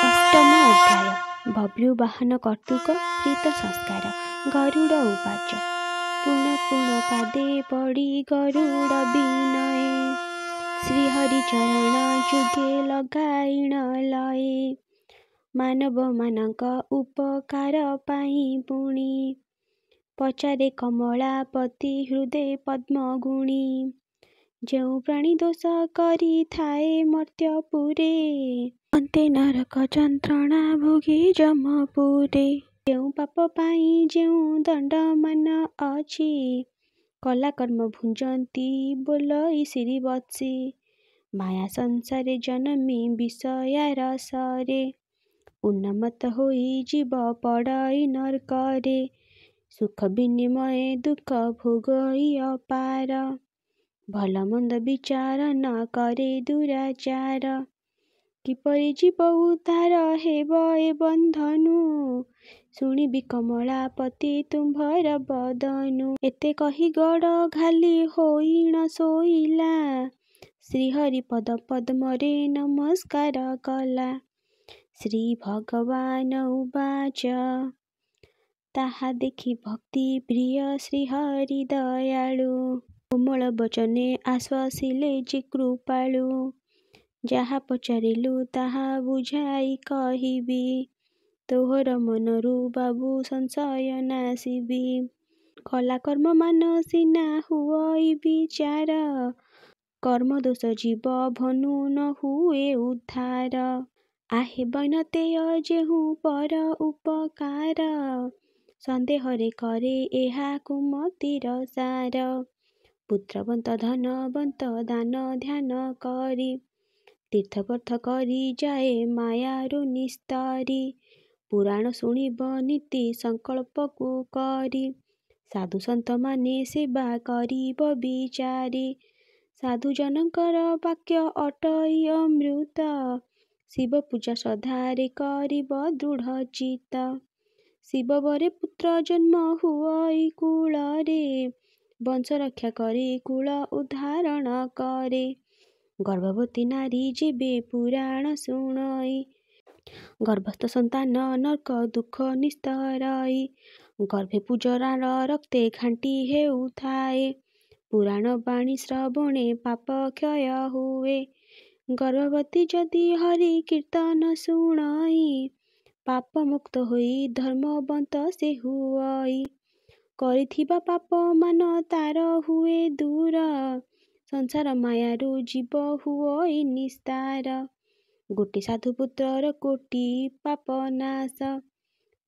ଅଷ୍ଟମ ଅଧ୍ୟାୟ। ବଭ୍ରୁବାହନ କର୍ତ୍ତୃକ ପ୍ରୀତ ସଂସ୍କାର। ଗରୁଡ଼ ଉବାଚ। ପୁଣ ପୁଣ ପାଦେ ପଡ଼ି ଗରୁଡ଼ ବିନୟେ, ଶ୍ରୀହରି ଚରଣ ଯୁଗେ ଲଗାଇଣ ଲୟେ। ମାନବମାନଙ୍କ ଉପକାର ପାଇଁ ପୁଣି, ପଚାରେ କମଳାପତି ହୃଦେ ପଦ୍ମଗୁଣି। ଯେଉଁ ପ୍ରାଣୀ ଦୋଷ କରିଥାଏ ମର୍ତ୍ତ୍ୟପୁରେ, ଅନ୍ତେ ନରକ ଯନ୍ତ୍ରଣା ଭୋଗେ ଯମପୁରେ। ଯେଉଁ ପାପ ପାଇଁ ଯେଉଁ ଦଣ୍ଡମାନ ଅଛି, କଲା କର୍ମ ଭୁଞ୍ଜନ୍ତି ବୋଲଇ ଶ୍ରୀବତ୍ସେ। ମାୟା ସଂସାରେ ଜନମି ବିଷୟାରସରେ, ଉନ୍ମତ୍ତ ହୋଇ ଜୀବ ପଡ଼ଇ ନର୍କରେ। ସୁଖ ବିନିମୟେ ଦୁଃଖ ଭୋଗଇ ଅପାର, ଭଲ ମନ୍ଦ ବିଚାର ନ କରେ ଦୁରାଚାର। କିପରି ଜୀବ ଉଦ୍ଧାର ହେବ ଏ ବନ୍ଧନୁ, ଶୁଣିବି କମଳାପତି ତୁମ୍ଭର ବଦନୁ। ଏତେ କହି ଗଡ଼ ଘାଲି ହୋଇଣ ଶୋଇଲା, ଶ୍ରୀହରି ପଦ ପଦ୍ମରେ ନମସ୍କାର କଲା। ଶ୍ରୀ ଭଗବାନ ଉବାଚ। ତାହା ଦେଖି ଭକ୍ତି ପ୍ରିୟ ଶ୍ରୀହରି ଦୟାଳୁ, କୋମଳ ବଚନେ ଆଶ୍ୱାସିଲେ ଯେ କୃପାଳୁ। ଯାହା ପଚାରିଲୁ ତାହା ବୁଝାଇ କହିବି, ତୋହର ମନରୁ ବାବୁ ସଂଶୟ ନାଶିବି। କଲା କର୍ମ ମାନ ସିନା ହୁଅଇ ବିଚାର, କର୍ମଦୋଷ ଜୀବ ଭନୁ ନ ହୁଏ ଉଦ୍ଧାର। ଆହେ ବୈନତେୟ ଯେହୁ ପର ଉପକାର, ସନ୍ଦେହରେ କରେ ଏହା କୁମତିର ସାର। ପୁତ୍ରବନ୍ତ ଧନବନ୍ତ ଦାନ ଧ୍ୟାନ କରି, ତୀର୍ଥପଥ କରି ଯାଏ ମାୟାରୁ ନିସ୍ତରି। ପୁରାଣ ଶୁଣିବ ନୀତି ସଂକଳ୍ପକୁ କରି, ସାଧୁ ସନ୍ତମାନେ ସେବା କରିବ ବିଚାରି। ସାଧୁଜନଙ୍କର ବାକ୍ୟ ଅଟଇ ଅମୃତ, ଶିବ ପୂଜା ଶ୍ରଦ୍ଧାରେ କରିବ ଦୃଢ଼ ଚିତ୍ତ। ଶିବ ବରେ ପୁତ୍ର ଜନ୍ମ ହୁଅଇ କୁଳରେ, ବଂଶ ରକ୍ଷା କରି କୁଳ ଉଦ୍ଧାରଣ କରେ। ଗର୍ଭବତୀ ନାରୀ ଯେବେ ପୁରାଣ ଶୁଣଇ, ଗର୍ଭସ୍ଥ ସନ୍ତାନ ନର୍କ ଦୁଃଖ ନିସ୍ତରଇ। ଗର୍ଭେ ପୂଜରାର ରକ୍ତେ ଘାଣ୍ଟି ହେଉଥାଏ, ପୁରାଣ ବାଣୀ ଶ୍ରବଣେ ପାପ କ୍ଷୟ ହୁଏ। ଗର୍ଭବତୀ ଯଦି ହରି କୀର୍ତ୍ତନ ଶୁଣଇ, ପାପ ମୁକ୍ତ ହୋଇ ଧର୍ମବନ୍ତ ସେ ହୁଅଇ। କରିଥିବା ପାପ ମାନ ତାର ହୁଏ ଦୂର, ସଂସାର ମାୟାରୁ ଜୀବ ହୁଅଇ ନିସ୍ତାର। ଗୋଟି ସାଧୁ ପୁତ୍ରର କୋଟି ପାପ ନାଶ,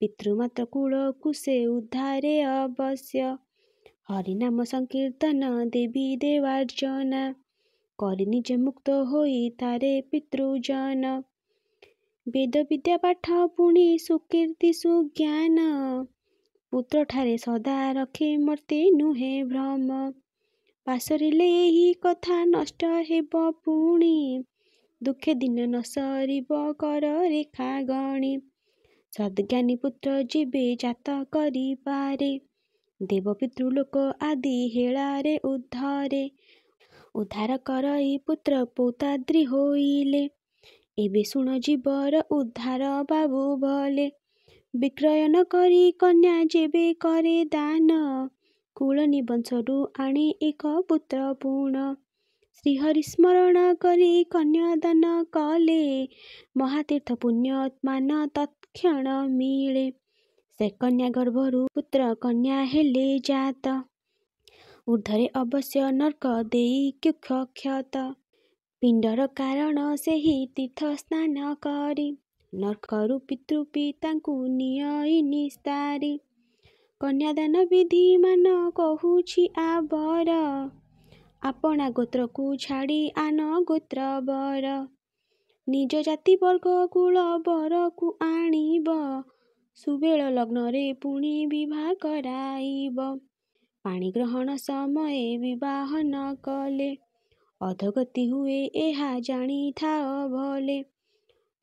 ପିତୃମାତୃ କୁଳକୁ ସେ ଉଦ୍ଧାରେ ଅବଶ୍ୟ। ହରିନାମ ସଂକୀର୍ତ୍ତନ ଦେବୀ ଦେବାର୍ଚ୍ଚନା, କରି ନିଜେ ମୁକ୍ତ ହୋଇ ତାରେ ପିତୃଜନ। ବେଦ ବିଦ୍ୟା ପାଠ ପୁଣି ସୁକୀର୍ତ୍ତି ସୁଜ୍ଞାନ, ପୁତ୍ରଠାରେ ସଦା ରଖେ ମର୍ତ୍ତେ ନୁହେଁ ଭ୍ରମ। ପାସରିଲେ ଏହି କଥା ନଷ୍ଟ ହେବ ପୁଣି, ଦୁଃଖେ ଦିନ ନ ସରିବ କର ରେଖା ଗଣି। ସଦ୍ଜ୍ଞାନୀ ପୁତ୍ର ଯେବେ ଜାତ କରିପାରେ, ଦେବ ପିତୃଲୋକ ଆଦି ହେଳାରେ ଉଦ୍ଧରେ। ଉଦ୍ଧାର କରଇ ପୁତ୍ର ପୌତ୍ରାଦି ହୋଇଲେ, ଏବେ ଶୁଣ ଜୀବର ଉଦ୍ଧାର ବାବୁ ଭଲେ। ବିକ୍ରୟ ନ କରି କନ୍ୟା ଯେବେ କରେ ଦାନ, କୁଳ ନିବଂଶରୁ ଆଣେ ଏକ ପୁତ୍ର ପୁଣ। ଶ୍ରୀହରି ସ୍ମରଣ କରି କନ୍ୟାଦାନ କଲେ, ମହାତୀର୍ଥ ପୁଣ୍ୟ ମାନ ତତ୍କ୍ଷଣ ମିଳେ। ସେ କନ୍ୟା ଗର୍ଭରୁ ପୁତ୍ର କନ୍ୟା ହେଲେ ଜାତ, ଊର୍ଦ୍ଧ୍ୱରେ ଅବଶ୍ୟ ନର୍କ ଦେଇ କୁକ୍ଷତ। ପିଣ୍ଡର କାରଣ ସେହି ତୀର୍ଥ ସ୍ନାନ କରି, ନର୍କରୁ ପିତୃ ପିତାଙ୍କୁ ନିଅଇ ନିସ୍ତାରି। କନ୍ୟାଦାନ ବିଧି ମାନ କହୁଛି ଆବର, ଆପଣା ଗୋତ୍ରକୁ ଛାଡ଼ି ଆନ ଗୋତ୍ର ବର। ନିଜ ଜାତି ବର୍ଗ କୁଳ ବରକୁ ଆଣିବ, ସୁବେଳ ଲଗ୍ନରେ ପୁଣି ବିଭା କରାଇବ। ପାଣି ଗ୍ରହଣ ସମୟେ ବିବାହ ନ କଲେ, ଅଧୋଗତି ହୁଏ ଏହା ଜାଣିଥାଅ ଭଲେ।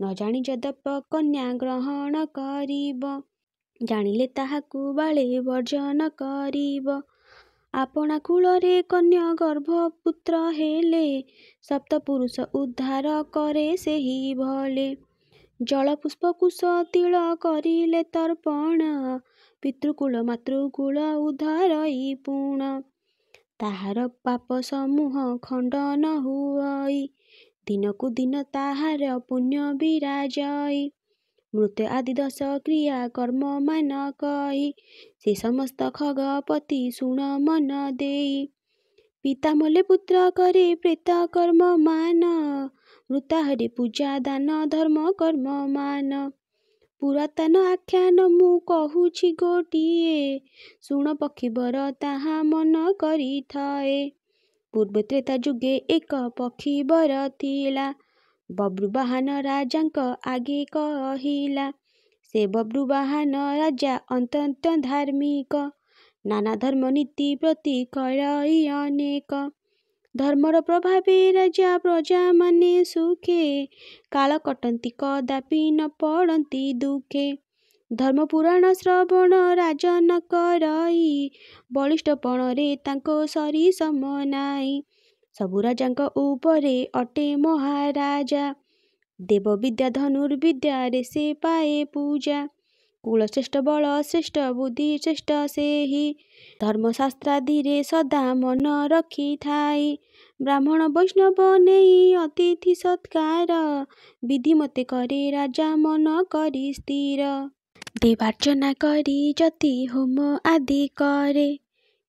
ନ ଜାଣି ଯଦ୍ୟପ କନ୍ୟା ଗ୍ରହଣ କରିବ, ଜାଣିଲେ ତାହାକୁ ବାଳେ ବର୍ଜନ କରିବ। ଆପଣା କୁଳରେ କନ୍ୟା ଗର୍ଭ ପୁତ୍ର ହେଲେ, ସପ୍ତପୁରୁଷ ଉଦ୍ଧାର କରେ ସେହି ଭଲେ। ଜଳ ପୁଷ୍ପ କୁଶ ତିଳ କରିଲେ ତର୍ପଣ, ପିତୃକୁଳ ମାତୃକୁଳ ଉଦ୍ଧରଇ ପୁଣ। ତାହାର ପାପ ସମୂହ ଖଣ୍ଡନ ହୁଅଇ, ଦିନକୁ ଦିନ ତାହାର ପୁଣ୍ୟ ବିରାଜଇ। ମୃତ୍ୟୁ ଆଦି ଦଶ କ୍ରିୟା କର୍ମ ମାନ କହି, ସେ ସମସ୍ତ ଖଗପତି ଶୁଣ ମନ ଦେଇ। ପିତା ମଲେ ପୁତ୍ର କରେ ପ୍ରେତ କର୍ମ ମାନ, ମୃତାହରେ ପୂଜା ଦାନ ଧର୍ମ କର୍ମ ମାନ। ପୁରାତନ ଆଖ୍ୟାନ ମୁଁ କହୁଛି ଗୋଟିଏ, ଶୁଣ ପକ୍ଷୀବର ତାହା ମନ କରିଥଏ। ପୂର୍ବେ ତ୍ରେତା ଯୁଗେ ଏକ ପକ୍ଷୀବର ଥିଲା, ବବ୍ରୁବାହନ ରାଜାଙ୍କ ଆଗେ କହିଲା। ସେ ବବ୍ରୁବାହନ ରାଜା ଅତ୍ୟନ୍ତ ଧାର୍ମିକ, ନାନା ଧର୍ମ ନୀତି ପ୍ରତି କଳଇ ଅନେକ। ଧର୍ମର ପ୍ରଭାବେ ରାଜା ପ୍ରଜାମାନେ ସୁଖେ, କାଳ କଟନ୍ତି କଦାପି ନ ପଡ଼ନ୍ତି ଦୁଃଖେ। ଧର୍ମ ପୁରାଣ ଶ୍ରବଣ ରାଜନ କରଇ, ବଳିଷ୍ଠପଣରେ ତାଙ୍କ ସରି ସମ ନାଇଁ। ସବୁ ରାଜାଙ୍କ ଉପରେ ଅଟେ ମହାରାଜା, ଦେବ ବିଦ୍ୟା ଧନୁର୍ବିଦ୍ୟାରେ ସେ ପାଏ ପୂଜା। କୁଳ ଶ୍ରେଷ୍ଠ ବଳ ଶ୍ରେଷ୍ଠ ବୁଦ୍ଧି ଶ୍ରେଷ୍ଠ ସେହି, ଧର୍ମଶାସ୍ତ୍ରାଦିରେ ସଦା ମନ ରଖିଥାଇ। ବ୍ରାହ୍ମଣ ବୈଷ୍ଣବ ନେଇ ଅତିଥି ସତ୍କାର, ବିଧିମତେ କରେ ରାଜା ମନ କରି ସ୍ଥିର। ଦେବାର୍ଚ୍ଚନା କରି ଯତି ହୋମ ଆଦି କରେ,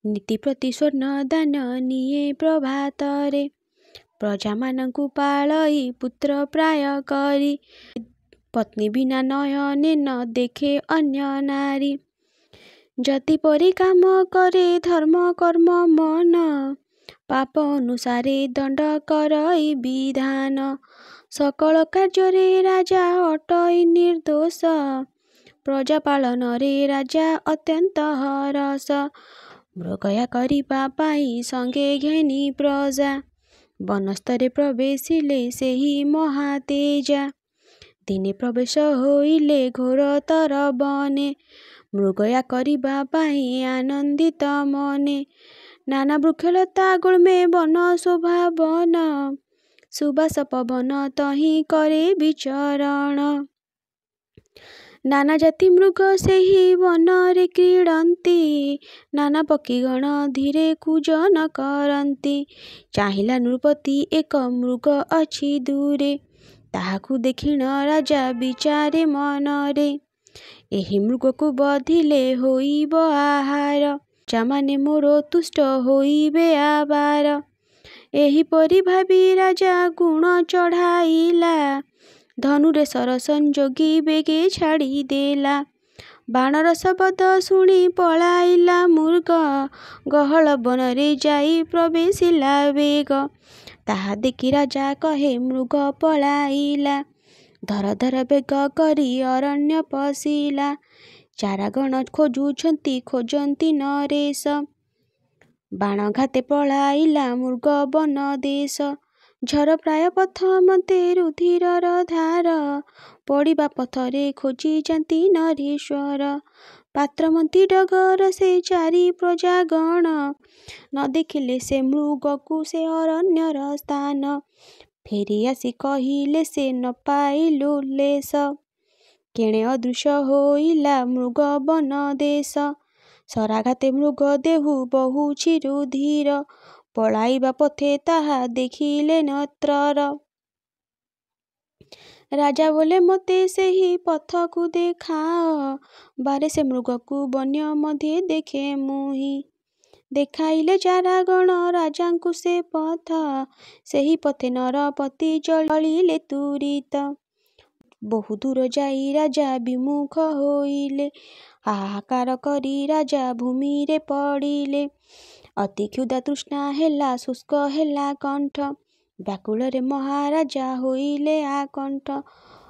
ନୀତି ପ୍ରତି ସ୍ୱର୍ଣ୍ଣ ଦାନ ନିଏ ପ୍ରଭାତରେ। ପ୍ରଜାମାନଙ୍କୁ ପାଳଇ ପୁତ୍ର ପ୍ରାୟ କରି, ପତ୍ନୀ ବିନା ନୟନେ ନ ଦେଖେ ଅନ୍ୟ ନାରୀ। ଯତି ପରି କାମ କରେ ଧର୍ମ କର୍ମ ମନ, ପାପ ଅନୁସାରେ ଦଣ୍ଡ କରଇ ବିଧାନ। ସକଳ କାର୍ଯ୍ୟରେ ରାଜା ଅଟଇ ନିର୍ଦ୍ଦୋଷ, ପ୍ରଜା ପାଳନରେ ରାଜା ଅତ୍ୟନ୍ତ ହରଷ। ମୃଗୟା କରିବା ପାଇଁ ସଙ୍ଗେ ଘେନି ପ୍ରଜା, ବନସ୍ତରେ ପ୍ରବେଶିଲେ ସେହି ମହାତେଜା। ଦିନେ ପ୍ରବେଶ ହୋଇଲେ ଘୋରତର ବନେ, ମୃଗୟା କରିବା ପାଇଁ ଆନନ୍ଦିତ ମନେ। ନାନା ବୃକ୍ଷଲତା ଗୁଳ୍ମେ ବନ ଶୋଭା ବନ, ସୁବାସ ପବନ ତହିଁ କରେ ବିଚରଣ। ନାନା ଜାତି ମୃଗ ସେହି ବନରେ କ୍ରୀଡ଼ନ୍ତି, ନାନା ପକ୍ଷୀଗଣ ଧୀରେ କୂଜନ କରନ୍ତି। ଚାହିଁଲା ନୃପତି ଏକ ମୃଗ ଅଛି ଦୂରେ, ତାହାକୁ ଦେଖିଣ ରାଜା ବିଚାରେ ମନରେ। ଏହି ମୃଗକୁ ବଧିଲେ ହୋଇବ ଆହାର, ପ୍ରଜାମାନେ ମୋର ତୁଷ୍ଟ ହୋଇବେ ଆବାର। ଏହିପରି ଭାବି ରାଜା ଗୁଣ ଚଢ଼ାଇଲା, ଧନୁରେ ଶର ସଂଯୋଗୀ ବେଗେ ଛାଡ଼ି ଦେଲା। ବାଣର ଶବଦ ଶୁଣି ପଳାଇଲା ମୃଗ, ଗହଳ ବନରେ ଯାଇ ପ୍ରବେଶିଲା ବେଗ। ତାହା ଦେଖି ରାଜା କହେ ମୃଗ ପଳାଇଲା, ଧର ଧର ବେଗ କରି ଅରଣ୍ୟ ପଶିଲା। ଚାରାଗଣ ଖୋଜୁଛନ୍ତି ଖୋଜନ୍ତି ନରେଶ, ବାଣଘାତେ ପଳାଇଲା ମୃଗ ବନ ଦେଶ। ଝର ପ୍ରାୟ ପଥ ମତେ ରୁଧିରର ଧାର, ପଡ଼ିବା ପଥରେ ଖୋଜି ଯାନ୍ତି ନରେଶ୍ୱର। ପାତ୍ରମନ୍ତ୍ରୀ ଡଗର ସେ ଚାରି ପ୍ରଜାଗଣ, ନ ଦେଖିଲେ ସେ ମୃଗକୁ ସେ ଅରଣ୍ୟର ସ୍ଥାନ। ଫେରି ଆସି କହିଲେ ସେ ନ ପାଇଲୁ ଲେଶ, କେଣେ ଅଦୃଶ୍ୟ ହୋଇଲା ମୃଗ ବନ ଦେଶ। ଶରାଘାତେ ମୃଗ ଦେହୁ ବହୁଛି ରୁଧିର, ପଳାଇବା ପଥେ ତାହା ଦେଖିଲେ ନତ୍ରର। ରାଜା ବୋଲେ ମୋତେ ସେହି ପଥକୁ ଦେଖାଅ, ବାରେ ସେ ମୃଗକୁ ବନ୍ୟ ମଧ୍ୟେ ଦେଖେ ମୁହିଁ। ଦେଖାଇଲେ ଚାରାଗଣ ରାଜାଙ୍କୁ ସେ ପଥ, ସେହି ପଥେ ନରପତି ଚଳିଲେ ତୁରିତ। ବହୁ ଦୂର ଯାଇ ରାଜା ବିମୁଖ ହୋଇଲେ, ହାହାକାର କରି ରାଜା ଭୂମିରେ ପଡ଼ିଲେ। ଅତି କ୍ଷୁଧା ତୃଷ୍ଣା ହେଲା ଶୁଷ୍କ ହେଲା କଣ୍ଠ, ବ୍ୟାକୁଳରେ ମହାରାଜା ହୋଇଲେ ଆକଣ୍ଠ।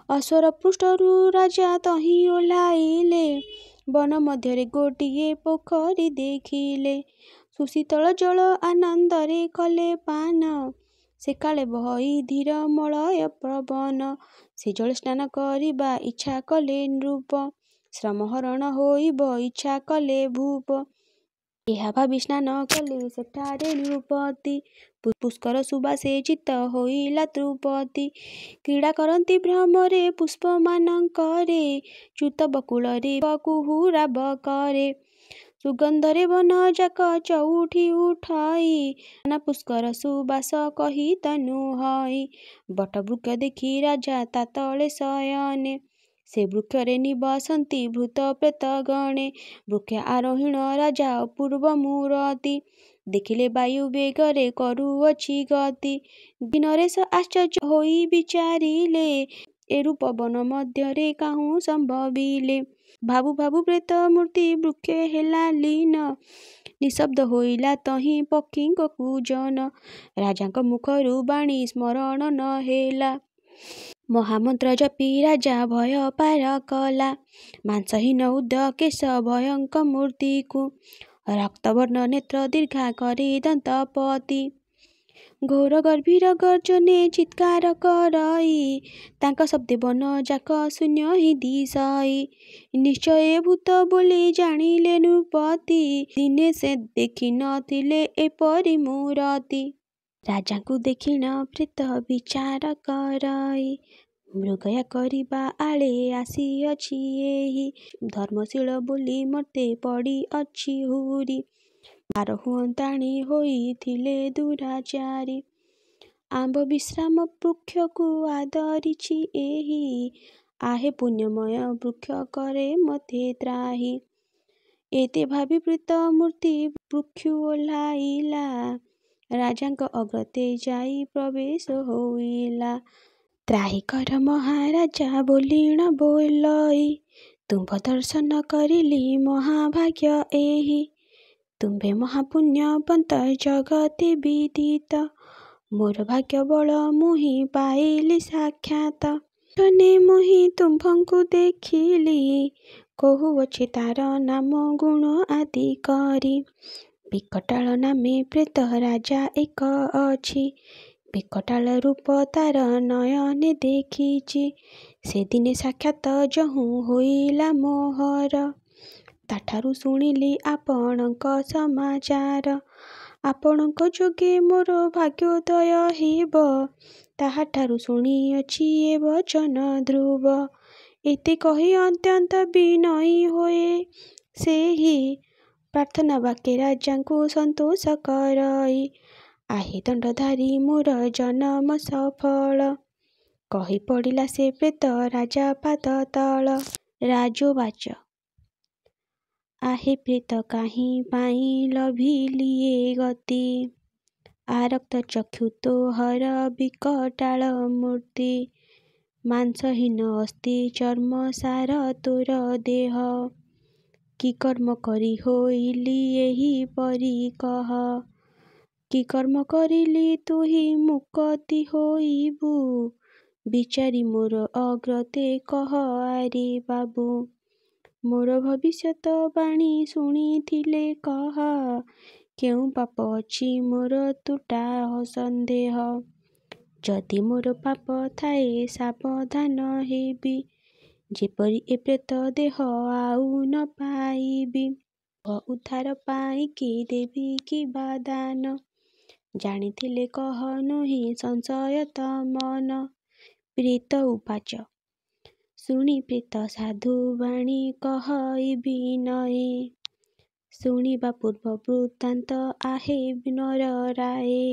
ଅଶ୍ୱର ପୃଷ୍ଠରୁ ରାଜା ତହିଁ ଓହ୍ଲାଇଲେ, ବନ ମଧ୍ୟରେ ଗୋଟିଏ ପୋଖରୀ ଦେଖିଲେ। ସୁଶୀତଳ ଜଳ ଆନନ୍ଦରେ କଲେ ପାନ, ସେକାଳେ ବହଇ ଧୀର ମଳୟ ପବନ। ସେ ଜଳେ ସ୍ନାନ କରିବା ଇଚ୍ଛା କଲେ ନୃପ, ଶ୍ରମ ହରଣ ହୋଇବ ଇଚ୍ଛା କଲେ ଭୂପ। ଏହା ଭାବି ସ୍ନାନ କଲେ ସେଠାରେ ନୃପତି। ପୁଷ୍କର ସୁବାସେ ଚିତ୍ତ ହୋଇଲା ତୃପତି। କ୍ରୀଡ଼ା କରନ୍ତି ଭ୍ରମରେ ପୁଷ୍ପମାନଙ୍କରେ, ଚ୍ୟୁତ ବକୁଳରେ କୁହୁରା ବକରେ। ସୁଗନ୍ଧରେ ବନଯାକ ଚଉଠି ଉଠଇ, ନାନା ପୁଷ୍କର ସୁବାସ କହି ତନୁ ହଇ। ବଟବୃକ୍ଷ ଦେଖି ରାଜା ତା ତଳେ ଶୟନେ, ସେ ବୃକ୍ଷରେ ନିବସନ୍ତି ଭୂତ ପ୍ରେତ ଗଣେ। ବୃକ୍ଷ ଆରୋହୀଣ ରାଜା ଅପୂର୍ବ ମୂରତି, ଦେଖିଲେ ବାୟୁ ବେଗରେ କରୁଅଛି ଗତି। ନରେଶ ଆଶ୍ଚର୍ଯ୍ୟ ହୋଇ ବିଚାରିଲେ, ଏ ରୂପ ବନ ମଧ୍ୟରେ କାହୁଁ ସମ୍ଭବିଲେ। ଭାବୁ ଭାବୁ ପ୍ରେତ ମୂର୍ତ୍ତି ବୃକ୍ଷେ ହେଲା ଲୀନ, ନିଃଶବ୍ଦ ହୋଇଲା ତହିଁ ପକ୍ଷୀଙ୍କ କୂଜନ। ରାଜାଙ୍କ ମୁଖରୁ ବାଣୀ ସ୍ମରଣ ନ ହେଲା, ମହାମନ୍ତ୍ର ଜପି ରାଜା ଭୟ ପାର କଲା। ମାଂସହୀନ ଉର୍ଦ୍ଧ କେଶ ଭୟଙ୍କ ମୂର୍ତ୍ତିକୁ, ରକ୍ତବର୍ଣ୍ଣ ନେତ୍ର ଦୀର୍ଘା କରି ଦନ୍ତପତି। ଘୋର ଗର୍ଭୀର ଗର୍ଜନେ ଚିତ୍କାର କରଇ, ତାଙ୍କ ଶବ୍ଦେ ବନ ଯାକ ଶୂନ୍ୟ ହିଁ ଦିଶଇ। ନିଶ୍ଚୟ ଏ ଭୂତ ବୋଲି ଜାଣିଲେ ନୃପତି, ଦିନେ ସେ ଦେଖି ନଥିଲେ ଏପରି ମୂରତି। ରାଜାଙ୍କୁ ଦେଖିଣ ପ୍ରେତ ବିଚାର କରଇ, ମୃଗୟା କରିବା ଆଳେ ଆସିଅଛି ଏହି। ଧର୍ମଶୀଳ ବୋଲି ମର୍ତ୍ତେ ପଡ଼ିଅଛି ହୁରି, ମାର ହୁଅନ୍ତାଣି ହୋଇଥିଲେ ଦୁରାଚାରୀ। ଆମ୍ବ ବିଶ୍ରାମ ବୃକ୍ଷକୁ ଆଦରିଛି ଏହି, ଆହେ ପୁଣ୍ୟମୟ ବୃକ୍ଷ କରେ ମତେ ତ୍ରାହି। ଏତେ ଭାବି ପ୍ରେତ ମୂର୍ତ୍ତି ବୃକ୍ଷୁ ଓହ୍ଲାଇଲା, ରାଜାଙ୍କ ଅଗ୍ରତେ ଯାଇ ପ୍ରବେଶ ହୋଇଲା। ତ୍ରାହି କର ମହାରାଜା ବୋଲିଣ ବୋଲଇ, ତୁମ୍ଭ ଦର୍ଶନ କରିଲି ମହାଭାଗ୍ୟ ଏହି। ତୁମ୍ଭେ ମହାପୁଣ୍ୟବନ୍ତ ଜଗତେ ବିଦିତ, ମୋର ଭାଗ୍ୟ ବଳ ମୁହିଁ ପାଇଲି ସାକ୍ଷାତ। କ୍ଷଣେ ମୁହିଁ ତୁମ୍ଭଙ୍କୁ ଦେଖିଲି, କହୁଅଛି ତାର ନାମ ଗୁଣ ଆଦି କରି। ବିକଟାଳ ନାମେ ପ୍ରେତ ରାଜା ଏକ ଅଛି, ବିକଟାଳ ରୂପ ତାର ନୟନେ ଦେଖିଛି। ସେଦିନେ ସାକ୍ଷାତ ଯହୁଁ ହୋଇଲା ମୋହର, ତାଠାରୁ ଶୁଣିଲି ଆପଣଙ୍କ ସମାଚାର। ଆପଣଙ୍କ ଯୋଗେ ମୋର ଭାଗ୍ୟୋଦୟ ହେବ, ତାହାଠାରୁ ଶୁଣିଅଛି ଏ ବଚନ ଧ୍ରୁବ। ଏତେ କହି ଅତ୍ୟନ୍ତ ବିନୟୀ ହୋଇ ସେହି, ପ୍ରାର୍ଥନା ବାକ୍ୟେ ରାଜାଙ୍କୁ ସନ୍ତୋଷ କରଇ। ଆହେ ଦଣ୍ଡଧାରୀ ମୋର ଜନମ ସଫଳ, କହି ପଡ଼ିଲା ସେ ପ୍ରେତ ରାଜା ପାଦ ତଳ। ରାଜୋବାଚ, ଆହେ ପ୍ରେତ କାହିଁ ପାଇଁ ଲଭିଲି ଏ ଗତି, ଆରକ୍ତ ଚକ୍ଷୁ ତୋହର ବିକଟାଳ ମୂର୍ତ୍ତି। ମାଂସହୀନ ଅସ୍ଥି ଚର୍ମ ସାର ତୋର ଦେହ, କି କର୍ମ କରି ହୋଇଲି ଏହିପରି କହ। କି କର୍ମ କରିଲି ତୁହି ମୁକତି ହୋଇବୁ, ବିଚାରି ମୋର ଅଗ୍ରତେ କହ ଆରେ ବାବୁ। ମୋର ଭବିଷ୍ୟତ ବାଣୀ ଶୁଣିଥିଲେ କହ, କେଉଁ ପାପ ଅଛି ମୋର ତୁଟା ସନ୍ଦେହ। ଯଦି ମୋର ପାପ ଥାଏ ସାବଧାନ ହେବି, ଯେପରି ଏ ପ୍ରେତ ଦେହ ଆଉ ନ ପାଇବି। ଉଦ୍ଧାର ପାଇଁ କି ଦେବି କିବା ଦାନ, ଜାଣିଥିଲେ କହ ନୁହିଁ ସଂଶୟ ତମନ। ପ୍ରେତ ଉବାଚ, ଶୁଣି ପ୍ରେତ ସାଧୁ ବାଣୀ କହଇ ବିନୟେ, ଶୁଣିବା ପୂର୍ବ ବୃତ୍ତାନ୍ତ ଆହେ ନର ରାୟେ।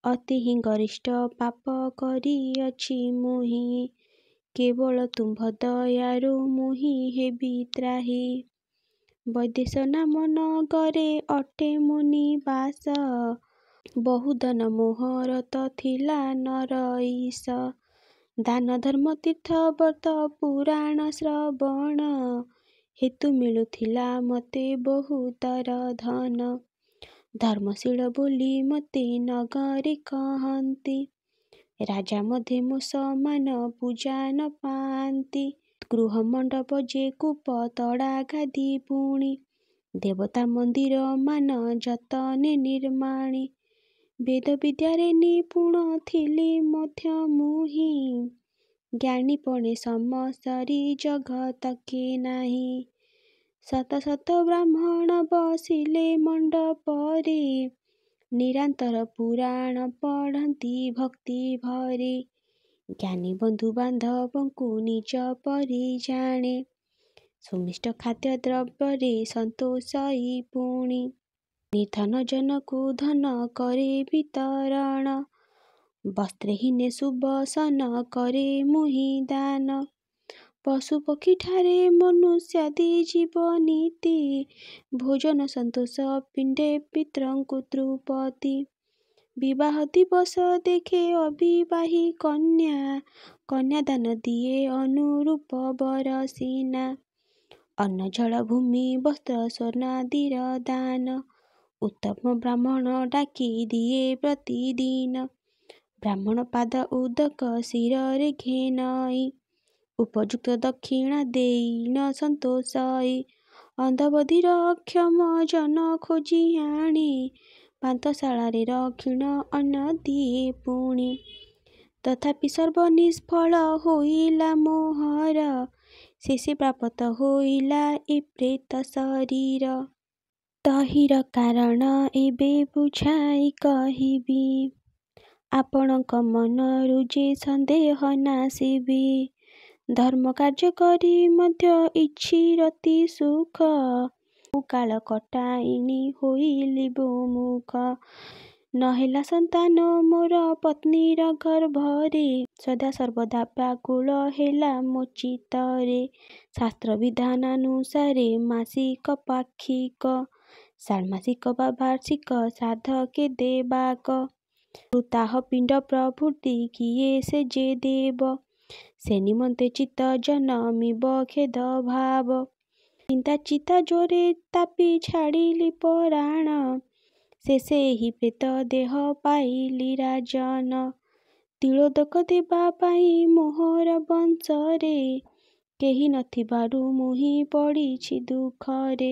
ଅତି ହିଁ ଗରିଷ୍ଠ ପାପ କରିଅଛି ମୁହିଁ, କେବଳ ତୁମ୍ଭ ଦୟାରୁ ମୁହିଁ ହେବି ତ୍ରାହି। ବୈଦେଶ ନାମ ନଗରେ ଅଟେ ମୋ ନିବାସ, ବହୁ ଧନ ମୋହର ତଥିଲା ନରଈଶ। ଦାନ ଧର୍ମ ତୀର୍ଥ ବ୍ରତ ପୁରାଣ ଶ୍ରବଣ, ହେତୁ ମିଳୁଥିଲା ମତେ ବହୁତର ଧନ। ଧର୍ମଶୀଳ ବୋଲି ମତେ ନଗରେ କହନ୍ତି, ରାଜା ମଧ୍ୟ ମୋ ସମାନ ପୂଜା ନ ପାଆନ୍ତି। ଗୃହ ମଣ୍ଡପ ଯେ କୂପ ତଡ଼ା ଗାଦି ପୁଣି, ଦେବତା ମନ୍ଦିର ମାନ ଯତନେ ନିର୍ମାଣି। ବେଦ ବିଦ୍ୟାରେ ନିପୁଣ ଥିଲି ମଧ୍ୟ ମୁହିଁ, ଜ୍ଞାନୀପଣେ ସମସ୍ତରି ଜଗତକେ ନାହିଁ। ଶତ ଶତ ବ୍ରାହ୍ମଣ ବସିଲେ ମଣ୍ଡପରେ, ନିରାନ୍ତର ପୁରାଣ ପଢ଼ନ୍ତି ଭକ୍ତି ଭରେ। ଜ୍ଞାନୀ ବନ୍ଧୁ ବାନ୍ଧବଙ୍କୁ ନିଜ ପରି ଜାଣେ, ସୁମିଷ୍ଟ ଖାଦ୍ୟ ଦ୍ରବ୍ୟରେ ସନ୍ତୋଷଇ ପୁଣି। ନିର୍ଧନ ଜନକୁ ଧନ କରେ ବିତରଣ, ବସ୍ତ୍ରହୀନେ ସୁବସନ କରେ ମୁହିଁ ଦାନ। ପଶୁ ପକ୍ଷୀଠାରେ ମନୁଷ୍ୟାଦି ଜୀବ ନୀତି, ଭୋଜନ ସନ୍ତୋଷ ପିଣ୍ଡେ ପିତ୍ରଙ୍କୁ ତୃପତି। ବିବାହ ଦିବସ ଦେଖେ ଅବିବାହୀ କନ୍ୟା, କନ୍ୟାଦାନ ଦିଏ ଅନୁରୂପ ବର ସିନା। ଅନ୍ନ ଜଳ ଭୂମି ବସ୍ତ୍ର ସ୍ୱର୍ଣ୍ଣାଦିର ଦାନ, ଉତ୍ତମ ବ୍ରାହ୍ମଣ ଡାକି ଦିଏ ପ୍ରତିଦିନ। ବ୍ରାହ୍ମଣ ପାଦ ଉଦକ ଶିରରେ ଘେନଇ, ଉପଯୁକ୍ତ ଦକ୍ଷିଣା ଦେଇ ନ ସନ୍ତୋଷଇ। ଅନ୍ଧ ବଧିର ଅକ୍ଷମ ଜନ ଖୋଜି ଆଣି, ପାନ୍ଥଶାଳାରେ ଦକ୍ଷିଣ ଅନ୍ନ ଦିଏ ପୁଣି। ତଥାପି ସର୍ବ ନିଷ୍ଫଳ ହୋଇଲା ମୋହର, ଶେଷେ ପ୍ରାପ୍ତ ହୋଇଲା ଏ ପ୍ରେତ ଶରୀର। ତହିଁର କାରଣ ଏବେ ବୁଝାଇ କହିବି, ଆପଣଙ୍କ ମନରୁ ଯେ ସନ୍ଦେହ ନାଶିବି। ଧର୍ମ କାର୍ଯ୍ୟ କରି ମଧ୍ୟ ଇଚ୍ଛିରତି ସୁଖ, ବହୁ କାଳ କଟାଇନି ହୋଇଲି ବିମୁଖ। ନହେଲା ସନ୍ତାନ ମୋର ପତ୍ନୀର ଗର୍ଭରେ, ସଦା ସର୍ବଦା ବ୍ୟାକୁଳ ହେଲା ମୋ ଚିତ୍ତରେ। ଶାସ୍ତ୍ର ବିଧାନାନୁସାରେ ମାସିକ ପାକ୍ଷିକ, ଷାଣ୍ମାସିକ ବା ବାର୍ଷିକ ଶ୍ରାଦ୍ଧ କେ ଦେବାକ। ମୃତାହ ପିଣ୍ଡ ପ୍ରଭୃତି କିଏ ସେ ଯେ ଦେବ, ସେ ନିମନ୍ତେ ଚିତ୍ତ ଜନମିବ ଖେଦ ଭାବ। ଚିନ୍ତା ଚିତା ଜ୍ୱରେ ତାପି ଛାଡ଼ିଲି ପରାଣ, ଶେଷେ ଏହି ପ୍ରେତ ଦେହ ପାଇଲି ରାଜନ। ତିଳୋଦକ ଦେବା ପାଇଁ ମୋହର ବଂଶରେ, କେହି ନଥିବାରୁ ମୁହିଁ ପଡ଼ିଛି ଦୁଃଖରେ।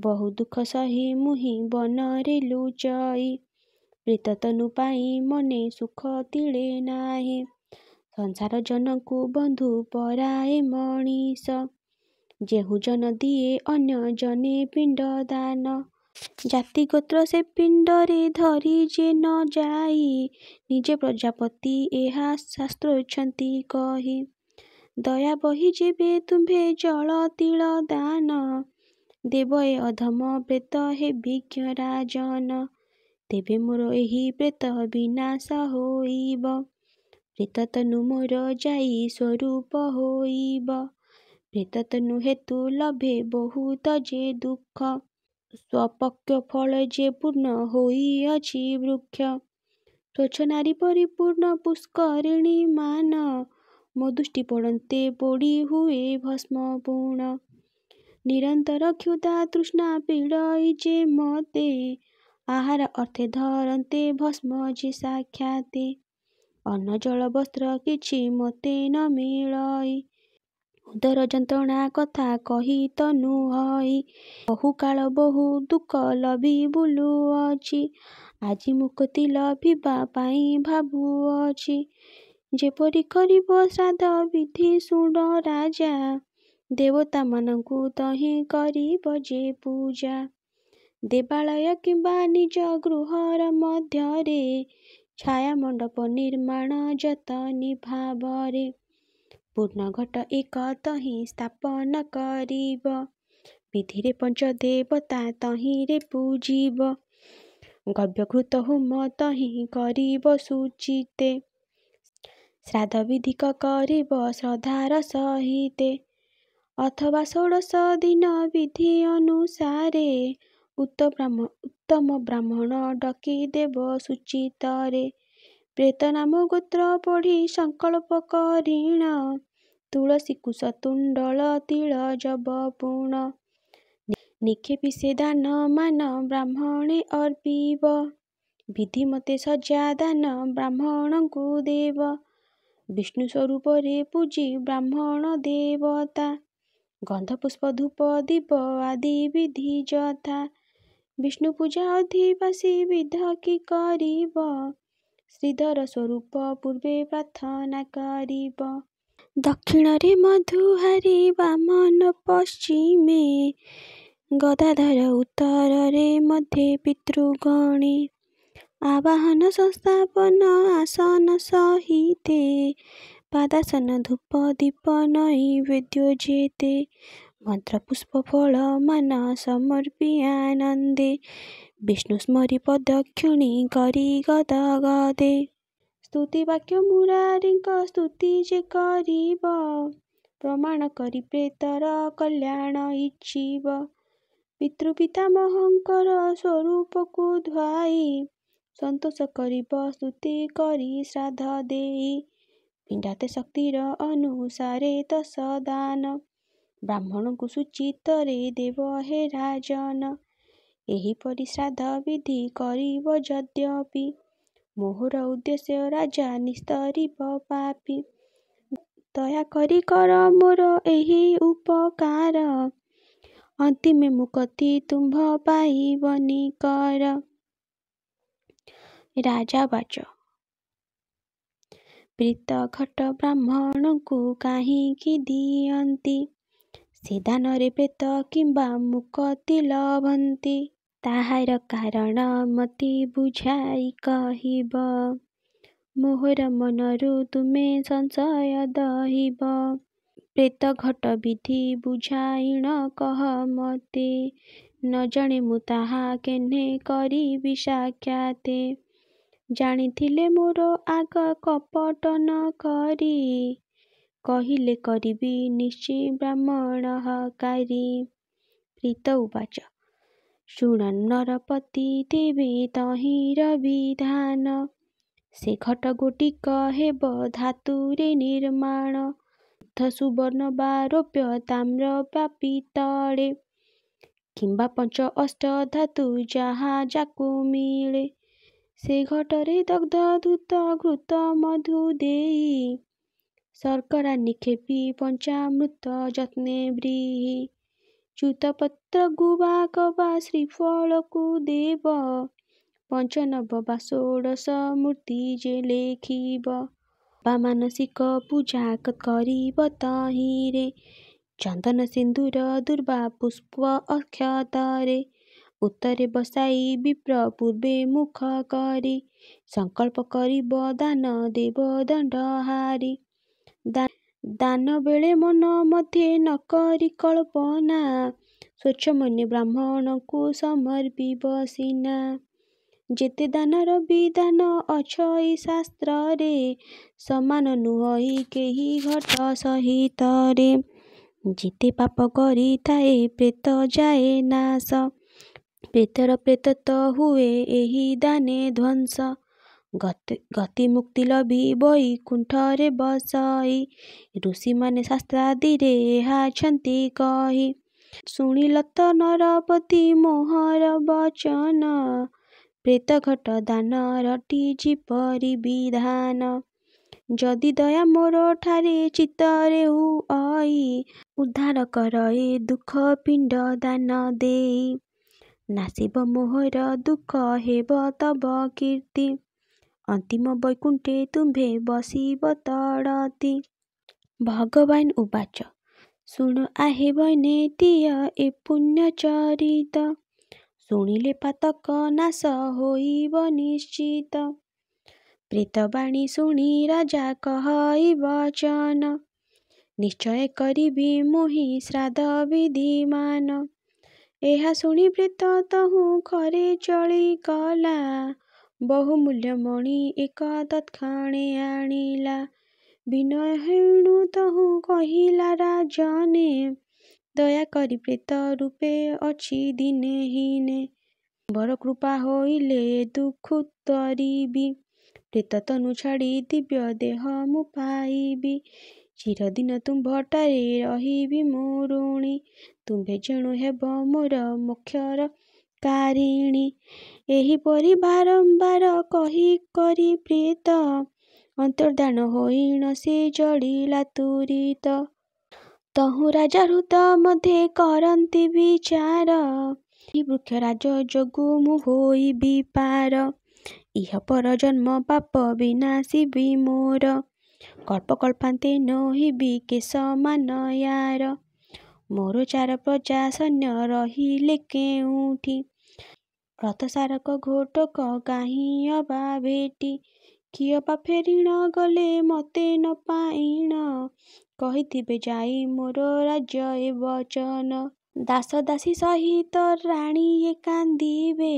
ବହୁ ଦୁଃଖ ସହି ମୁହିଁ ବନରେ ଲୁଚଇ, ପ୍ରେତ ତନୁ ପାଇ ମନେ ସୁଖ ତିଳେ ନାହିଁ। ସଂସାର ଜନକୁ ବନ୍ଧୁ ପରାଏ ମଣିଷ, ଯେହୁ ଜନ ଦିଏ ଅନ୍ୟ ଜନେ ପିଣ୍ଡ ଦାନ। ଜାତି ଗୋତ୍ର ସେ ପିଣ୍ଡରେ ଧରି ଯେ ନ ଯାଇ, ନିଜେ ପ୍ରଜାପତି ଏହା ଶାସ୍ତ୍ରୋଛନ୍ତି କହି। ଦୟା ବହି ଯେବେ ତୁମ୍ଭେ ଜଳ ତିଳ ଦାନ, ଦେବ ଏ ଅଧମ ପ୍ରେତ ହେ ବିଜ୍ଞ ରାଜନ। ତେବେ ମୋର ଏହି ପ୍ରେତ ବିନାଶ ହୋଇବ, ପ୍ରେତ ତନୁ ମୋର ଯାଇ ସ୍ୱରୂପ ହୋଇବ। ପ୍ରେତ ତନୁ ହେତୁ ଲଭେ ବହୁତ ଯେ ଦୁଃଖ, ସ୍ୱପକ୍ଷ ଫଳ ଯେ ପୂର୍ଣ୍ଣ ହୋଇଅଛି ବୃକ୍ଷ। ସ୍ୱଚ୍ଛ ନାରୀ ପରିପୂର୍ଣ୍ଣ ପୁଷ୍କରିଣୀ ମାନ, ମୋ ଦୃଷ୍ଟି ପଡ଼ନ୍ତେ ପୋଡ଼ି ହୁଏ ଭସ୍ମ ପୁଣ। ନିରନ୍ତର କ୍ଷୁଧା ତୃଷ୍ଣା ପୀଡ଼ଇ ଯେ ମତେ, ଆହାର ଅର୍ଥେ ଧରନ୍ତେ ଭସ୍ମ ଯେ ସାକ୍ଷାତେ। ଅନ୍ନ ଜଳ ବସ୍ତ୍ର କିଛି ମୋତେ ନ ମିଳଇ, ଉଦର ଯନ୍ତ୍ରଣା କଥା କହି ତନୁ ହଇ। ବହୁ କାଳ ବହୁ ଦୁଃଖ ଲଭି ବୁଲୁଅଛି, ଆଜି ମୁକ୍ତି ଲଭିବା ପାଇଁ ଭାବୁଅଛି। ଯେପରି କରିବ ଶ୍ରାଦ୍ଧ ବିଧି ଶୁଣ ରାଜା, ଦେବତାମାନଙ୍କୁ ତହିଁ କରିବ ଯେ ପୂଜା। ଦେବାଳୟ କିମ୍ବା ନିଜ ଗୃହର ମଧ୍ୟରେ, ଛାୟା ମଣ୍ଡପ ନିର୍ମାଣ ଯତନୀ ଭାବରେ। ପୂର୍ଣ୍ଣ ଘଟ ଏକ ତହିଁ ସ୍ଥାପନ କରିବ, ବିଧିରେ ପଞ୍ଚ ଦେବତା ତହିଁରେ ପୂଜିବ। ଗବ୍ୟଘୃତ ହୋମ ତହିଁ କରିବ ଶୁଚିତେ, ଶ୍ରାଦ୍ଧ ବିଧିକ କରିବ ଶ୍ରଦ୍ଧାର ସହିତେ। ଅଥବା ଷୋଡ଼ଶ ଦିନ ବିଧି ଅନୁସାରେ, ଉତ୍ତମ ବ୍ରାହ୍ମଣ ଡକି ଦେବ ଶୁଚିତରେ। ପ୍ରେତ ନାମ ଗୋତ୍ର ପଢ଼ି ସଂକଳ୍ପ କରିଣ, ତୁଳସୀ କୁଶ ତୁଣ୍ଡଳ ତିଳ ଯବ ପୁଣ। ନିକ୍ଷେପି ସେ ଦାନ ମାନ ବ୍ରାହ୍ମଣେ ଅର୍ପିବ, ବିଧି ମତେ ସଜା ଦାନ ବ୍ରାହ୍ମଣଙ୍କୁ ଦେବ। ବିଷ୍ଣୁ ସ୍ୱରୂପରେ ପୂଜି ବ୍ରାହ୍ମଣ ଦେବତା, ଗନ୍ଧ ପୁଷ୍ପ ଧୂପ ଦୀପ ଆଦି ବିଧି ଯଥା। ବିଷ୍ଣୁ ପୂଜା ଅଧିବାସୀ ବିଧ କି କରିବ, ଶ୍ରୀଧର ସ୍ୱରୂପ ପୂର୍ବେ ପ୍ରାର୍ଥନା କରିବ। ଦକ୍ଷିଣରେ ମଧୁହାରୀ ବାମନ ପଶ୍ଚିମେ ଗଦାଧର ଉତ୍ତରରେ ମଧ୍ୟେ ପିତୃଗଣେ ଆବାହନ ସଂସ୍ଥାପନ ଆସନ ସହିତେ ପାଦାସନ ଧୂପ ଦୀପ ନୈବେଦ୍ୟ ଯେତେ ମନ୍ତ୍ର ପୁଷ୍ପ ଫଳ ମାନ ସମର୍ପି ଆନନ୍ଦେ ବିଷ୍ଣୁ ସ୍ମରି ପଦକ୍ଷିଣୀ କରି ଗଦ ଗଦେ ସ୍ତୁତି ବାକ୍ୟ ମୁରାରୀଙ୍କ ସ୍ତୁତି ଯେ କରିବ ପ୍ରମାଣ କରି ପ୍ରେତର କଲ୍ୟାଣ ଇଚ୍ଛିବ ପିତୃପିତାମହଙ୍କର ସ୍ୱରୂପକୁ ଧୁଆଇ ସନ୍ତୋଷ କରିବ ସ୍ତୁତି କରି ଶ୍ରାଦ୍ଧ ଦେଇ ପିଣ୍ଡାତେ ଶକ୍ତିର ଅନୁସାରେ ଦଶ ଦାନ ବ୍ରାହ୍ମଣଙ୍କୁ ସୂଚିତରେ ଦେବ ହେ ରାଜନ ଏହିପରି ଶ୍ରାଦ୍ଧ ବିଧି କରିବ ଯଦ୍ୟପି ମୋହର ଉଦ୍ଦେଶ୍ୟ ରାଜା ନିସ୍ତରିବ ପାପି ଦୟାକରି କର ମୋର ଏହି ଉପକାର ଅନ୍ତିମେ ମୁକତି ତୁମ୍ଭ ପାଇବନି କର ରାଜା ବାଚ ପ୍ରୀତ ଘଟ ବ୍ରାହ୍ମଣଙ୍କୁ କାହିଁକି ଦିଅନ୍ତି ସେ ଦାନରେ ପ୍ରେତ କିମ୍ବା ମୁକତି ଲଭନ୍ତି ତାହାର କାରଣ ମତି ବୁଝାଇ କହିବ ମୋହର ମନରୁ ତୁମେ ସଂଶୟ ଦହିବ ପ୍ରେତ ଘଟ ବିଧି ବୁଝାଇଣ କହ ମତେ ନ ଜାଣେ ମୁଁ ତାହା କେହ୍ନେ କରିବି ସାକ୍ଷାତେ ଜାଣିଥିଲେ ମୋର ଆଗ କପଟ ନ କରି କହିଲେ କରିବି ନିଶ୍ଚି ବ୍ରାହ୍ମଣ ହକାରି ପ୍ରୀତ ଉବାଚ ଶୁଣ ନରପତି ତେବେ ତହିଁର ବିଧାନ ସେ ଘଟ ଗୋଟିକ ହେବ ଧାତୁରେ ନିର୍ମାଣ ସୁବର୍ଣ୍ଣ ବା ରୌପ୍ୟ ତାମ୍ର ବା ପିତ୍ତଳେ କିମ୍ବା ପଞ୍ଚ ଅଷ୍ଟ ଧାତୁ ଯାହା ଯାକୁ ମିଳେ ସେ ଘଟରେ ଦଗ୍ଧ ଧୂତ ଘୃତ ମଧୁ ଦେଇ ଶର୍କରା ନିକ୍ଷେପି ପଞ୍ଚାମୃତ ଯତ୍ନେ ବ୍ରୀହି ଚ୍ୟୁତପତ୍ର ଗୁବାକ ବା ଶ୍ରୀଫଳକୁ ଦେବ ପଞ୍ଚନବ ବା ଷୋଡ଼ଶ ମୂର୍ତ୍ତି ଯେ ଲେଖିବ ବା ମାନସିକ ପୂଜା କରିବ ତହିଁରେ ଚନ୍ଦନ ସିନ୍ଦୁର ଦୁର୍ବା ପୁଷ୍ପ ଅକ୍ଷତରେ ଉତ୍ତରେ ବସାଇ ବିପ୍ର ପୂର୍ବେ ମୁଖ କରି ସଂକଳ୍ପ କରିବ ଦାନ ଦେବ ଦଣ୍ଡ ହାରି ଦାନ ବେଳେ ମନ ମଧ୍ୟେ ନ କରି କଳ୍ପନା ସ୍ୱଚ୍ଛ ମନେ ବ୍ରାହ୍ମଣଙ୍କୁ ସମର୍ପିବ ସିନା ଯେତେ ଦାନର ବିଧାନ ଅଛଇ ଶାସ୍ତ୍ରରେ ସମାନ ନୁହଇ କେହି ଘଟ ସହିତରେ ଯେତେ ପାପ କରିଥାଏ ପ୍ରେତ ଯାଏ ନାଶ ପ୍ରେତର ପ୍ରେତତ୍ୱ ହୁଏ ଏହି ଦାନେ ଧ୍ୱଂସ ଗତି ମୁକ୍ତି ଲଭି ବୈକୁଣ୍ଠରେ ବସଇ ଋଷିମାନେ ଶାସ୍ତ୍ରାଦିରେ ଏହାଛନ୍ତି କହି ଶୁଣିଲ ତ ନରପତି ମୋହର ବଚନ ପ୍ରେତ ଘଟ ଦାନର ଯେପରି ବିଧାନ ଯଦି ଦୟା ମୋର ଠାରେ ଚିତ୍ତରେ ହୁଅଇ ଉଦ୍ଧାର କର ଏ ଦୁଃଖ ପିଣ୍ଡ ଦାନ ଦେଇ ନାସିବ ମୋହର ଦୁଃଖ ହେବ ତବ କୀର୍ତ୍ତି ଅନ୍ତିମ ବୈକୁଣ୍ଠେ ତୁମ୍ଭେ ବସିବ ତଡ଼ତି ଭଗବାନ ଉବାଚ ଶୁଣ ଆହେ ବୈନେତିୟ ଏ ପୁଣ୍ୟ ଚରିତ ଶୁଣିଲେ ପାତକ ନାଶ ହୋଇବ ନିଶ୍ଚିତ ପ୍ରେତବାଣୀ ଶୁଣି ରାଜା କହଇ ବଚନ ନିଶ୍ଚୟ କରିବି ମୁହିଁ ଶ୍ରାଦ୍ଧ ବିଧିମାନ ଏହା ଶୁଣି ପ୍ରେତ ତହୁଁ ଘରେ ଚଳି ଗଲା ବହୁମୂଲ୍ୟ ମଣି ଏକ ତତ୍କ୍ଷଣେ ଆଣିଲା ବିନୟ ହେଣୁ ତହୁଁ କହିଲା ରାଜନେ ଦୟାକରି ପ୍ରେତ ରୂପେ ଅଛି ଦିନେ ହିନେ ବର କୃପା ହୋଇଲେ ଦୁଃଖୁତ୍ତରିବି ପ୍ରେତ ତନୁ ଛାଡ଼ି ଦିବ୍ୟ ଦେହ ମୁଁ ପାଇବି ଚିରଦିନ ତୁମ୍ଭଠାରେ ରହିବି ମୁଁ ଋଣୀ ତୁମ୍ଭେ ଯେଣୁ ହେବ ମୋର ମୋକ୍ଷର କାରିଣୀ ଏହିପରି ବାରମ୍ବାର କହି କରି ପ୍ରେତ ଅନ୍ତର୍ଦ୍ଧାନ ହୋଇଣ ସେ ଜଡ଼ିଲା ତୁରିତ ତହୁଁ ରାଜା ହୃଦ ମଧ୍ୟେ କରନ୍ତି ବିଚାର ଏହି ବୃକ୍ଷ ରାଜ ଯୋଗୁ ମୁଁ ହୋଇବି ପାର ଇହ ପର ଜନ୍ମ ପାପ ବିନାଶିବି ମୋର କଳ୍ପକଳ୍ପାନ୍ତେ ନହିବି କେଶମାନ ୟାର। ମୋର ଚାର ପ୍ରଜା ସୈନ୍ୟ ରହିଲେ କେଉଁଠି? ରଥସାରକ ଘୋଟକ କାହିଁ ଅବା ଭେଟି? କିଏ ବା ଫେରିଣ ଗଲେ ମତେ ନ ପାଇଣ? କହିଥିବେ ଯାଇ ମୋର ରାଜ୍ୟ ଏ ବଚନ। ଦାସ ଦାସୀ ସହିତ ରାଣୀଏ କାନ୍ଦିବେ,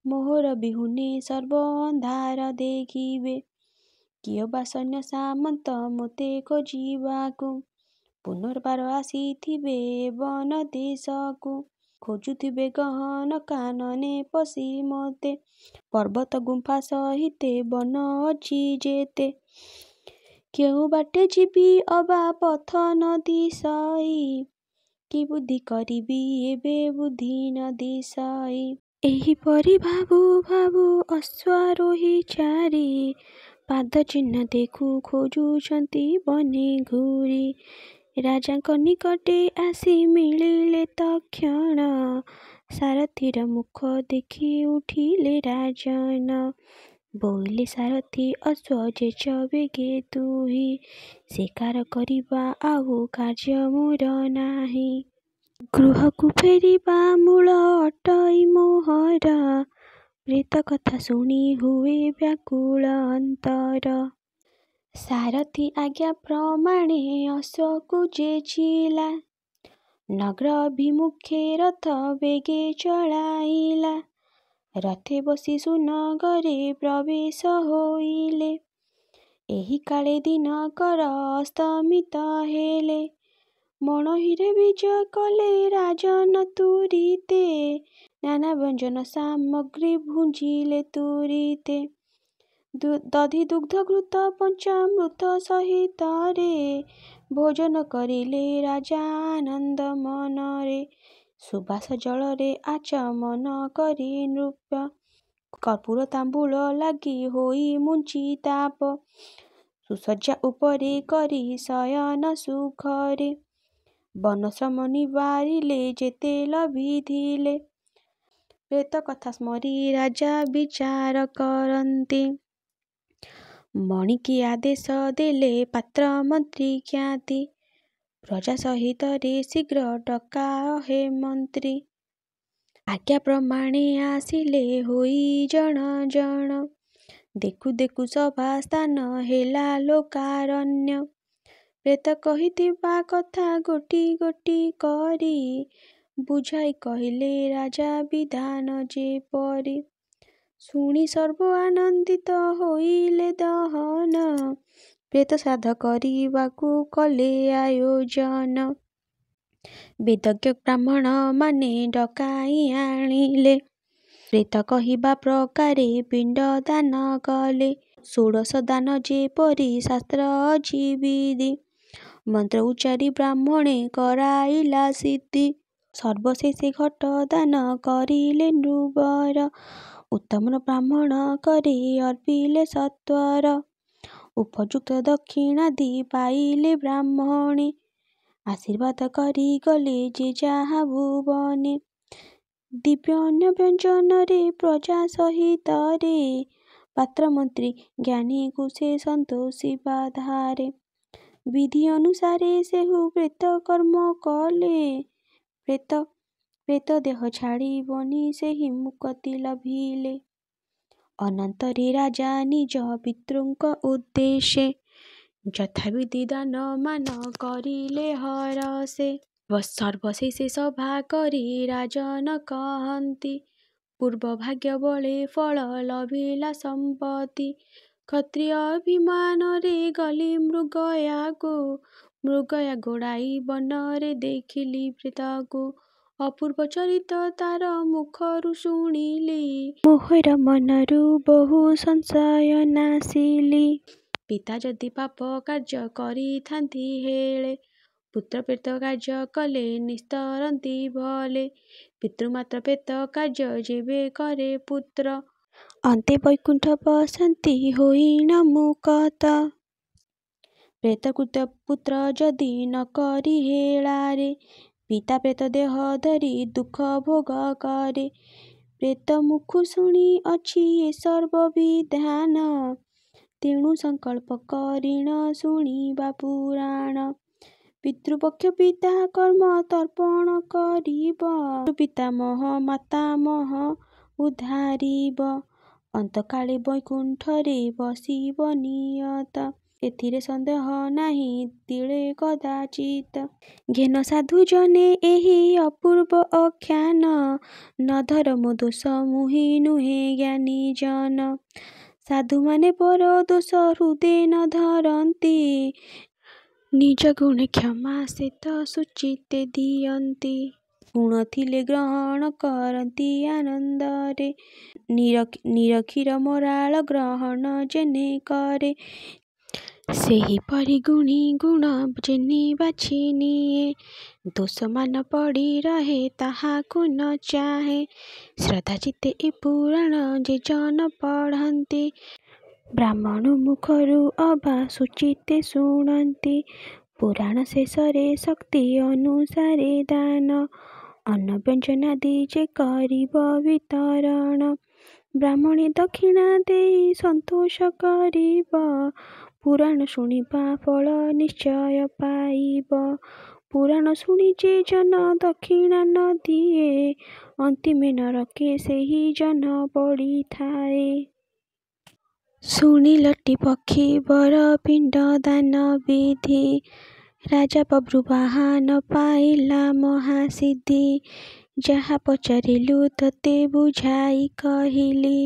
ମୋହର ବିହୁନେ ସର୍ବ ଅନ୍ଧାର ଦେଖିବେ। କିଏ ବା ସୈନ୍ୟ ସାମନ୍ତ ମୋତେ ଖୋଜିବାକୁ, ପୁନର୍ବାର ଆସିଥିବେ ବନ ଦେଶକୁ। ଖୋଜୁଥିବେ ଗହନ କାନନେ ପଶି ମୋତେ, ପର୍ବତ ଗୁମ୍ଫା ସହିତେ ବନ ଅଛି ଯେତେ। କେଉଁ ବାଟେ ଯିବି ଅବା ପଥ ନ ଦିଶଇ, କି ବୁଦ୍ଧି କରିବି ଏବେ ବୁଦ୍ଧି ନ ଦିଶଇ। ଏହିପରି ଭାବୁ ଭାବୁ ଅଶ୍ୱାରୋହୀ ଚାରି, ପାଦ ଚିହ୍ନ ଦେଖୁ ଖୋଜୁଛନ୍ତି ବନେ ଘୂରି। ରାଜାଙ୍କ ନିକଟେ ଆସି ମିଳିଲେ ତକ୍ଷଣ, ସାରଥୀର ମୁଖ ଦେଖି ଉଠିଲେ ରାଜନ। ବୋଇଲେ ସାରଥୀ ଅଶ୍ଵ ଯେଜ ବେଗେ ତୁହି, ଶିକାର କରିବା ଆଉ କାର୍ଯ୍ୟ ମୋର ନାହିଁ। ଗୃହକୁ ଫେରିବା ମୂଳ ଅଟଇ ମୋହର, ପ୍ରେତ କଥା ଶୁଣି ହୁଏ ବ୍ୟାକୁଳ ଅନ୍ତର। ସାରଥି ଆଜ୍ଞା ପ୍ରମାଣେ ଅଶ୍ୱକୁ ଯେଝିଲା, ନଗ୍ର ଅଭିମୁଖେ ରଥ ବେଗେ ଚଳାଇଲା। ରଥେ ବସି ସୁନଗରେ ପ୍ରବେଶ ହୋଇଲେ, ଏହି କାଳେ ଦିନକର ଅସ୍ତମିତ ହେଲେ। ମଣୋହିରେ ବିଜେ କଲେ ରାଜନ ତୁରିତେ, ନାନା ବ୍ୟଞ୍ଜନ ସାମଗ୍ରୀ ଭୁଞ୍ଜିଲେ ତୁରିତେ। ଦଧି ଦୁଗ୍ଧ ଘୃତ ପଞ୍ଚାମୃତ ସହିତରେ, ଭୋଜନ କରିଲେ ରାଜା ଆନନ୍ଦ ମନରେ। ସୁବାସ ଜଳରେ ଆଚମନ କରି ନୃପ, କର୍ପୂର ତାମ୍ବୁଳ ଲାଗି ହୋଇ ମୁଞ୍ଚି ତାପ। ସୁଶଯ୍ୟା ଉପରେ କରି ଶୟନ ସୁଖରେ, ବନଶ୍ରମ ନିବାରିଲେ ଯେତେ ଲଭିଥିଲେ। ପ୍ରେତ କଥା ସ୍ମରି ରାଜା ବିଚାର କରନ୍ତି, ମଣିକି ଆଦେଶ ଦେଲେ ପାତ୍ର ମନ୍ତ୍ରୀ ଜ୍ଞାତି। ପ୍ରଜା ସହିତରେ ଶୀଘ୍ର ଡକାଅ ହେ ମନ୍ତ୍ରୀ, ଆଜ୍ଞା ପ୍ରମାଣେ ଆସିଲେ ହୋଇ ଜଣ ଜଣ। ଦେଖୁ ଦେଖୁ ସଭା ସ୍ଥାନ ହେଲା ଲୋକାରଣ୍ୟ, ପ୍ରେତ କହିଥିବା କଥା ଗୋଟି ଗୋଟି କରି, ବୁଝାଇ କହିଲେ ରାଜା ବିଧାନ ଯେପରି। ଶୁଣି ସର୍ବ ଆନନ୍ଦିତ ହୋଇଲେ ଦହନ, ପ୍ରେତ ଶ୍ରାଦ୍ଧ କରିବାକୁ କଲେ ଆୟୋଜନ। ବେଦଜ୍ଞ ବ୍ରାହ୍ମଣ ମାନେ ଡକାଇ ଆଣିଲେ, ପ୍ରେତ କହିବା ପ୍ରକାରେ ପିଣ୍ଡ ଦାନ କଲେ। ଷୋଡ଼ଶ ଦାନ ଯେପରି ଶାସ୍ତ୍ର ଅଛି ବିଧି, ମନ୍ତ୍ର ଉଚ୍ଚାରି ବ୍ରାହ୍ମଣେ କରାଇଲା ସିଦ୍ଧି। ସର୍ବଶେଷେ ଘଟ ଦାନ କରିଲେ ନୃବର, ଉତ୍ତମ ବ୍ରାହ୍ମଣ କରି ଅର୍ପିଲେ ସତ୍ୱର। ଉପଯୁକ୍ତ ଦକ୍ଷିଣାଦି ପାଇଲେ ବ୍ରାହ୍ମଣେ, ଆଶୀର୍ବାଦ କରି ଗଲେ ଯେ ଯାହା ଭୁବନେ। ଦିବ୍ୟ ଅନ୍ନ ବ୍ୟଞ୍ଜନରେ ପ୍ରଜା ସହିତରେ, ପାତ୍ର ମନ୍ତ୍ରୀ ଜ୍ଞାନୀକୁ ସେ ସନ୍ତୋଷିବା ଧାରେ। ବିଧି ଅନୁସାରେ ସେହୁ ପ୍ରେତ କର୍ମ କଲେ, ପ୍ରେତ ଦେହ ଛାଡ଼ିବନି ସେହି ମୁକ୍ତି ଲଭିଲେ। ଅନନ୍ତରେ ରାଜା ନିଜ ପିତୃଙ୍କ ଉଦ୍ଦେଶେ, ଯଥାବିଧି ଦାନ ମାନ କରିଲେ ହରଷେ। ସର୍ବଶେଷେ ସଭା କରି ରାଜନ କହନ୍ତି, ପୂର୍ବ ଭାଗ୍ୟ ବଳେ ଫଳ ଲଭିଲା ସମ୍ପତ୍ତି। କ୍ଷତ୍ରିୟ ଅଭିମାନରେ ଗଲି ମୃଗୟାକୁ, ମୃଗୟା ଗୋଡ଼ାଇ ବନରେ ଦେଖିଲି ପ୍ରେତକୁ। ଅପୂର୍ବ ଚରିତ ତାର ମୁଖରୁ ଶୁଣିଲି, ମୋହର ମନରୁ ବହୁ ସଂଶୟ ନାଶିଲି। ପିତା ଯଦି ପାପ କାର୍ଯ୍ୟ କରିଥାନ୍ତି ହେଳେ, ପୁତ୍ର ପ୍ରେତ କାର୍ଯ୍ୟ କଲେ ନିସ୍ତରନ୍ତି ଭଲେ। ପିତୃମାତ୍ର ପ୍ରେତ କାର୍ଯ୍ୟ ଯେବେ କରେ ପୁତ୍ର, ଅନ୍ତେ ବୈକୁଣ୍ଠ ବସନ୍ତି ହୋଇ ନ ମୁକ୍ତ। ପ୍ରେତକୃତ ପୁତ୍ର ଯଦି ନ କରି ହେଳାରେ, ପିତା ପ୍ରେତ ଦେହ ଧରି ଦୁଃଖ ଭୋଗ କରେ। ପ୍ରେତ ମୁଖୁ ଶୁଣି ଅଛି ଏ ସର୍ବ ବିଧାନ, ତେଣୁ ସଂକଳ୍ପ କରିଣ ଶୁଣିବା ପୁରାଣ। ପିତୃପକ୍ଷ ପିତା କର୍ମ ତର୍ପଣ କରିବ, ପିତାମହ ମାତାମହ ଉଦ୍ଧାରିବ। ଅନ୍ତକାଳେ ବୈକୁଣ୍ଠରେ ବସିବ ନିୟତ, ଏଥିରେ ସନ୍ଦେହ ନାହିଁ ତିଳେ କଦାଚିତ୍। ଘେନ ସାଧୁ ଜନେ ଏହି ଅପୂର୍ବ ଆଖ୍ୟାନ, ନ ଧର୍ମ ଦୋଷ ମୁହିଁ ନୁହେଁ ଜ୍ଞାନୀ ଜନ। ସାଧୁମାନେ ପର ଦୋଷ ହୃଦେ ନ ଧରନ୍ତି, ନିଜ ଗୁଣେ କ୍ଷମା ଶେତ ସୁଚିତ୍ତେ ଦିଅନ୍ତି। ଗୁଣ ଥିଲେ ଗ୍ରହଣ କରନ୍ତି ଆନନ୍ଦରେ, ନିରଖିର ମରାଳ ଗ୍ରହଣ ଯେହ୍ନେ କରେ। ସେହିପରି ଗୁଣୀ ଗୁଣ ଯେହ୍ନେ ବାଛି ନିଏ, ଦୋଷମାନ ପଡ଼ି ରହେ ତାହାକୁ ନ ଚାହେଁ। ଶ୍ରଦ୍ଧା ଚିତ୍ତେ ଏ ପୁରାଣ ଯେ ଜନ ପଢ଼ନ୍ତି, ବ୍ରାହ୍ମଣ ମୁଖରୁ ଅବା ସୁଚିତ୍ତେ ଶୁଣନ୍ତି। ପୁରାଣ ଶେଷରେ ଶକ୍ତି ଅନୁସାରେ ଦାନ, ଅନ୍ନ ବ୍ୟଞ୍ଜନାଦି ଯେ କରିବ ବିତରଣ। ବ୍ରାହ୍ମଣେ ଦକ୍ଷିଣା ଦେଇ ସନ୍ତୋଷ କରିବ, ପୁରାଣ ଶୁଣିବା ଫଳ ନିଶ୍ଚୟ ପାଇବ। ପୁରାଣ ଶୁଣି ଯେ ଜନ ଦକ୍ଷିଣା ନ ଦିଏ, ଅନ୍ତିମେ ନରକେ ସେହି ଜନ ପଡ଼ିଥାଏ। ଶୁଣିଲଟି ପକ୍ଷୀ ବର ପିଣ୍ଡ ଦାନ ବିଧି, ରାଜା ବଭ୍ରୁ ବାହନ ପାଇଲା ମହାସିଦ୍ଧି। ଯାହା ପଚାରିଲୁ ତତେ ବୁଝାଇ କହିଲି,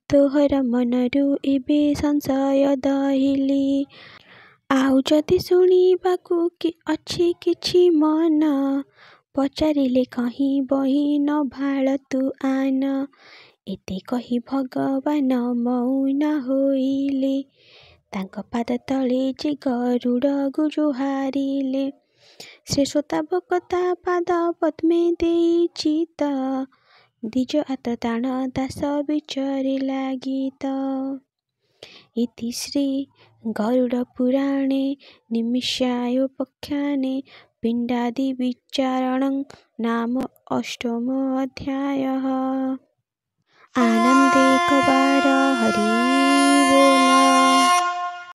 ତୋହର ମନରୁ ଏବେ ସଂଶୟ ଦହିଲି। ଆଉ ଯଦି ଶୁଣିବାକୁ ଅଛି କିଛି ମନ, ପଚାରିଲେ କହି ବହି ନ ଭାଳ ତୁ ଆନ। ଏତେ କହି ଭଗବାନ ମଉନ ହୋଇଲେ, ତାଙ୍କ ପାଦ ତଳେ ଯେ ଗରୁଡ଼ ଜୁହାରିଲେ। ଶ୍ରେଷ୍ଠୋତ୍ତମ ତା ପାଦ ପଦ୍ମେ ଦେଇ ଚିତ, ଦ୍ୱିଜ ଆର୍ତ୍ତତାଣ ଦାସ ବିଚରିଲା ଗୀତ। ଇତି ଶ୍ରୀ ଗରୁଡ଼ ପୁରାଣେ ନିମିଷାୟୋପାଖ୍ୟାନେ ପିଣ୍ଡାଦି ବିଚାरणं ନାମ ଅଷ୍ଟମୋ ଅଧ୍ୟାୟः। ଆନନ୍ଦେକବାର